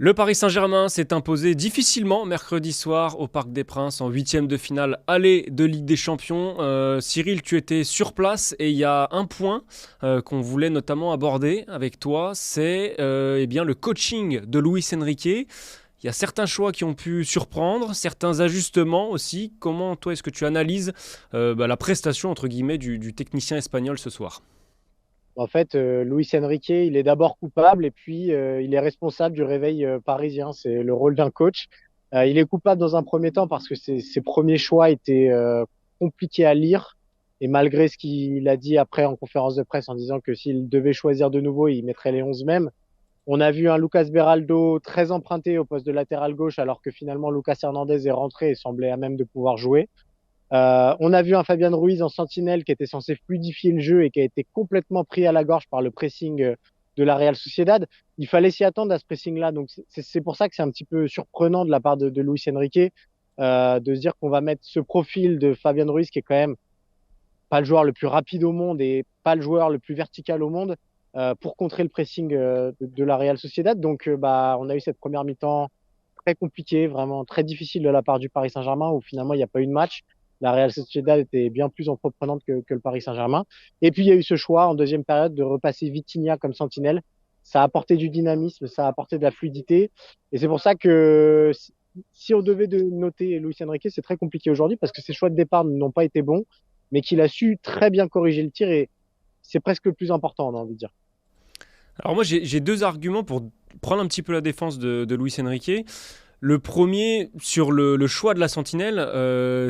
Le Paris Saint-Germain s'est imposé difficilement mercredi soir au Parc des Princes en huitième de finale aller de Ligue des Champions. Cyril, tu étais sur place et il y a un point qu'on voulait notamment aborder avec toi, c'est eh bien le coaching de Luis Enrique. Il y a certains choix qui ont pu surprendre, certains ajustements aussi. Comment toi est-ce que tu analyses la prestation entre guillemets du technicien espagnol ce soir? En fait, Luis Enrique, il est d'abord coupable et puis il est responsable du réveil parisien. C'est le rôle d'un coach. Il est coupable dans un premier temps parce que ses premiers choix étaient compliqués à lire. Et malgré ce qu'il a dit après en conférence de presse en disant que s'il devait choisir de nouveau, il mettrait les 11 mêmes. On a vu un Lucas Beraldo très emprunté au poste de latéral gauche alors que finalement Lucas Hernandez est rentré et semblait à même de pouvoir jouer. On a vu un Fabian Ruiz en sentinelle qui était censé fluidifier le jeu et qui a été complètement pris à la gorge par le pressing de la Real Sociedad. Il fallait s'y attendre à ce pressing-là. Donc c'est pour ça que c'est un petit peu surprenant de la part de Luis Enrique de se dire qu'on va mettre ce profil de Fabian Ruiz qui est quand même pas le joueur le plus rapide au monde et pas le joueur le plus vertical au monde pour contrer le pressing de la Real Sociedad. Donc on a eu cette première mi-temps très compliquée, vraiment très difficile de la part du Paris Saint-Germain où finalement il n'y a pas eu de match. La Real Sociedad était bien plus entreprenante que le Paris Saint-Germain. Et puis il y a eu ce choix en deuxième période de repasser Vitinha comme sentinelle. Ça a apporté du dynamisme, ça a apporté de la fluidité. Et c'est pour ça que si on devait de noter Luis Enrique, c'est très compliqué aujourd'hui parce que ses choix de départ n'ont pas été bons, mais qu'il a su très bien corriger le tir et c'est presque le plus important, on a envie de dire. Alors moi j'ai deux arguments pour prendre un petit peu la défense de Luis Enrique. Le premier, sur le choix de la sentinelle,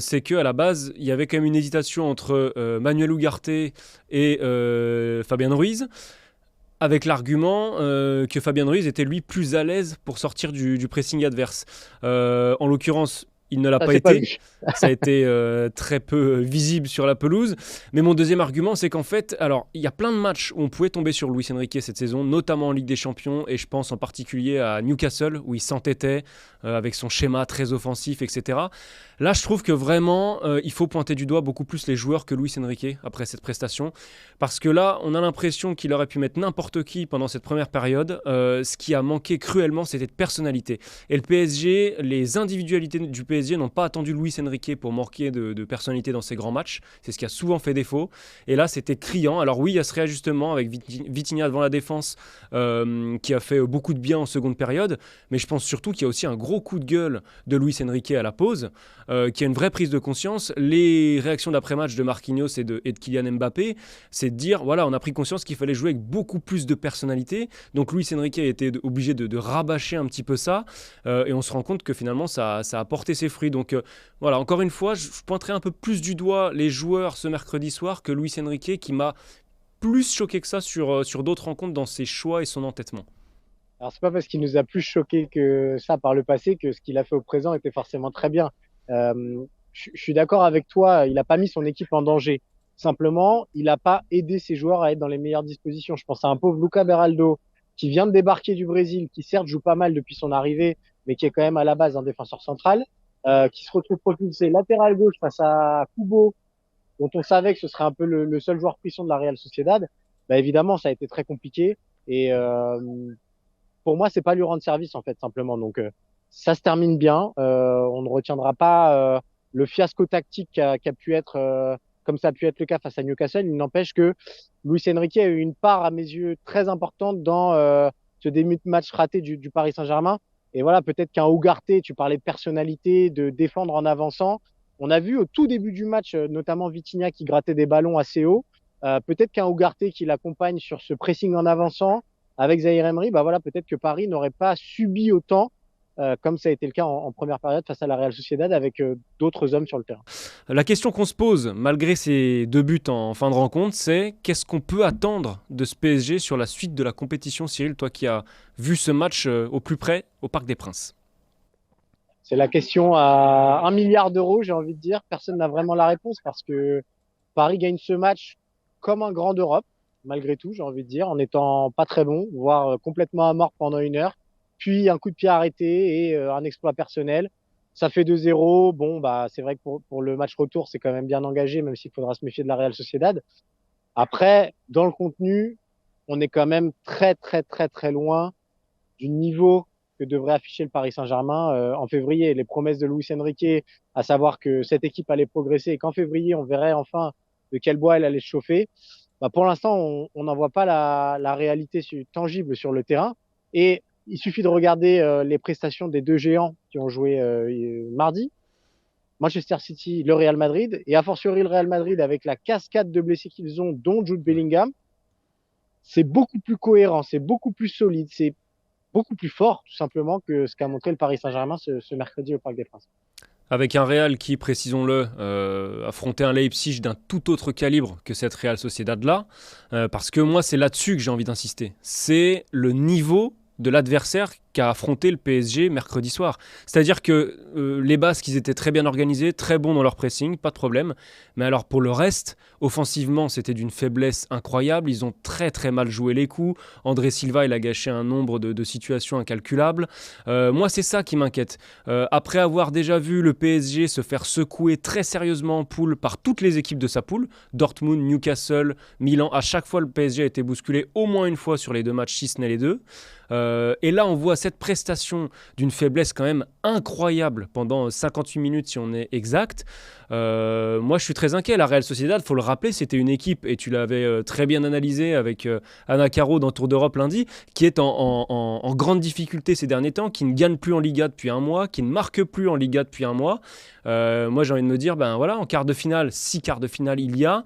c'est qu'à la base, il y avait quand même une hésitation entre Manuel Ugarte et Fabien Ruiz, avec l'argument que Fabien Ruiz était lui plus à l'aise pour sortir du pressing adverse. En l'occurrence, il ne l'a Ça, pas c'est pas été. vu. Ça a été très peu visible sur la pelouse. Mais mon deuxième argument, c'est qu'en fait, alors, il y a plein de matchs où on pouvait tomber sur Luis Enrique cette saison, notamment en Ligue des Champions, et je pense en particulier à Newcastle, où il s'entêtait avec son schéma très offensif, etc. Là, je trouve que vraiment, il faut pointer du doigt beaucoup plus les joueurs que Luis Enrique après cette prestation. Parce que là, on a l'impression qu'il aurait pu mettre n'importe qui pendant cette première période. Ce qui a manqué cruellement, c'était de personnalité. Et le PSG, les individualités du PSG n'ont pas attendu Luis Enrique pour manquer de personnalité dans ses grands matchs. C'est ce qui a souvent fait défaut. Et là, c'était criant. Alors oui, il y a ce réajustement avec Vitinha devant la défense qui a fait beaucoup de bien en seconde période. Mais je pense surtout qu'il y a aussi un gros coup de gueule de Luis Enrique à la pause, qui a une vraie prise de conscience. Les réactions d'après-match de Marquinhos et de Kylian Mbappé, c'est de dire, voilà, on a pris conscience qu'il fallait jouer avec beaucoup plus de personnalité. Donc Luis Enrique a été obligé de rabâcher un petit peu ça. Et on se rend compte que finalement, ça a porté ses fruits. Donc voilà, encore une fois, je pointerai un peu plus du doigt les joueurs ce mercredi soir que Luis Enrique, qui m'a plus choqué que ça sur d'autres rencontres dans ses choix et son entêtement. Alors, c'est pas parce qu'il nous a plus choqué que ça par le passé que ce qu'il a fait au présent était forcément très bien. Je suis d'accord avec toi, il n'a pas mis son équipe en danger. Simplement, il n'a pas aidé ses joueurs à être dans les meilleures dispositions. Je pense à un pauvre Luca Beraldo qui vient de débarquer du Brésil, qui certes joue pas mal depuis son arrivée, mais qui est quand même à la base un défenseur central, qui se retrouve propulsé latéral gauche face à Kubo, dont on savait que ce serait un peu le seul joueur puissant de la Real Sociedad. Bah, évidemment, ça a été très compliqué. Et pour moi, c'est pas lui rendre service en fait simplement. Donc ça se termine bien. On ne retiendra pas le fiasco tactique qui a pu être comme ça a pu être le cas face à Newcastle. Il n'empêche que Luis Enrique a eu une part à mes yeux très importante dans ce début de match raté du Paris Saint-Germain. Et voilà, peut-être qu'un Ugarte, tu parlais de personnalité, de défendre en avançant. On a vu au tout début du match, notamment Vitinha qui grattait des ballons assez haut. Peut-être qu'un Ugarte qui l'accompagne sur ce pressing en avançant, avec Zahir Emery, bah voilà, peut-être que Paris n'aurait pas subi autant, comme ça a été le cas en première période face à la Real Sociedad, avec d'autres hommes sur le terrain. La question qu'on se pose, malgré ces deux buts en fin de rencontre, c'est qu'est-ce qu'on peut attendre de ce PSG sur la suite de la compétition, Cyril, toi qui as vu ce match au plus près au Parc des Princes? C'est la question à 1 milliard d'euros, j'ai envie de dire. Personne n'a vraiment la réponse parce que Paris gagne ce match comme un grand d'Europe, malgré tout, j'ai envie de dire, en étant pas très bon, voire complètement à mort pendant 1 heure. Puis un coup de pied arrêté et un exploit personnel. Ça fait 2-0. Bon, bah, c'est vrai que pour le match retour, c'est quand même bien engagé, même s'il faudra se méfier de la Real Sociedad. Après, dans le contenu, on est quand même très, très, très, très loin du niveau que devrait afficher le Paris Saint-Germain en février. Les promesses de Luis Enrique, à savoir que cette équipe allait progresser et qu'en février, on verrait enfin de quel bois elle allait se chauffer. Bah, pour l'instant, on n'en voit pas la réalité tangible sur le terrain. Et il suffit de regarder les prestations des deux géants qui ont joué mardi. Manchester City, le Real Madrid, et a fortiori le Real Madrid avec la cascade de blessés qu'ils ont, dont Jude Bellingham, c'est beaucoup plus cohérent, c'est beaucoup plus solide, c'est beaucoup plus fort, tout simplement, que ce qu'a montré le Paris Saint-Germain ce mercredi au Parc des Princes. Avec un Real qui, précisons-le, affrontait un Leipzig d'un tout autre calibre que cette Real Sociedad-là, parce que moi, c'est là-dessus que j'ai envie d'insister. C'est le niveau de l'adversaire qu'a affronté le PSG mercredi soir. C'est-à-dire que les Basques, ils étaient très bien organisés, très bons dans leur pressing, pas de problème. Mais alors pour le reste, offensivement, c'était d'une faiblesse incroyable. Ils ont très très mal joué les coups. André Silva, il a gâché un nombre de situations incalculables. Moi, c'est ça qui m'inquiète. Après avoir déjà vu le PSG se faire secouer très sérieusement en poule par toutes les équipes de sa poule, Dortmund, Newcastle, Milan, à chaque fois le PSG a été bousculé au moins une fois sur les deux matchs, si ce n'est les deux. Et là, on voit cette prestation d'une faiblesse quand même incroyable pendant 58 minutes, si on est exact. Moi, je suis très inquiet. La Real Sociedad, il faut le rappeler, c'était une équipe, et tu l'avais très bien analysé avec Anna Caro dans Tour d'Europe lundi, qui est en grande difficulté ces derniers temps, qui ne gagne plus en Liga depuis un mois, qui ne marque plus en Liga depuis un mois. Moi, j'ai envie de me dire, ben voilà, en quart de finale, 6 quarts de finale il y a.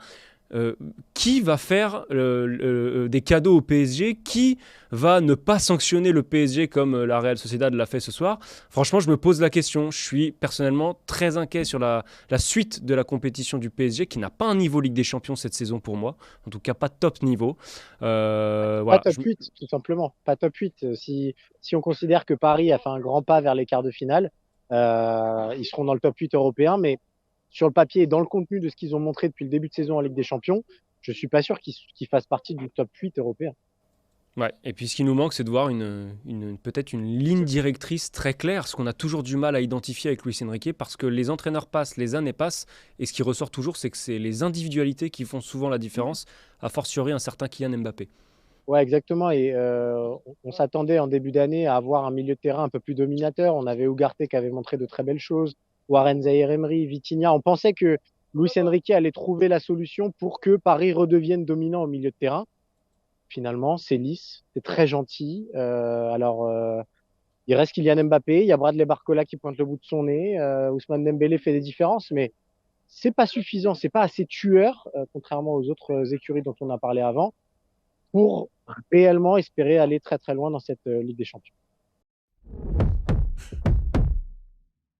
Qui va faire des cadeaux au PSG? Qui va ne pas sanctionner le PSG comme la Real Sociedad l'a fait ce soir? Franchement, je me pose la question. Je suis personnellement très inquiet sur la suite de la compétition du PSG qui n'a pas un niveau Ligue des Champions cette saison pour moi. En tout cas, pas top niveau. Pas Voilà. top 8, tout simplement. Pas top 8. Si on considère que Paris a fait un grand pas vers les quarts de finale, ils seront dans le top 8 européen, mais sur le papier et dans le contenu de ce qu'ils ont montré depuis le début de saison en Ligue des Champions, je suis pas sûr qu'ils fassent partie du top 8 européen. Ouais. Et puis ce qui nous manque, c'est de voir peut-être une ligne directrice très claire, ce qu'on a toujours du mal à identifier avec Luis Enrique, parce que les entraîneurs passent, les années passent, et ce qui ressort toujours, c'est que c'est les individualités qui font souvent la différence, a fortiori un certain Kylian Mbappé. Ouais, exactement. Et on s'attendait en début d'année à avoir un milieu de terrain un peu plus dominateur. On avait Ugarte qui avait montré de très belles choses, Warren Zaïre-Emery, Vitinha. On pensait que Luis Enrique allait trouver la solution pour que Paris redevienne dominant au milieu de terrain. Finalement, c'est lisse, c'est très gentil. Il reste Kylian Mbappé, il y a Bradley Barcola qui pointe le bout de son nez, Ousmane Dembélé fait des différences, mais c'est pas suffisant, c'est pas assez tueur, contrairement aux autres écuries dont on a parlé avant, pour réellement espérer aller très très loin dans cette Ligue des Champions.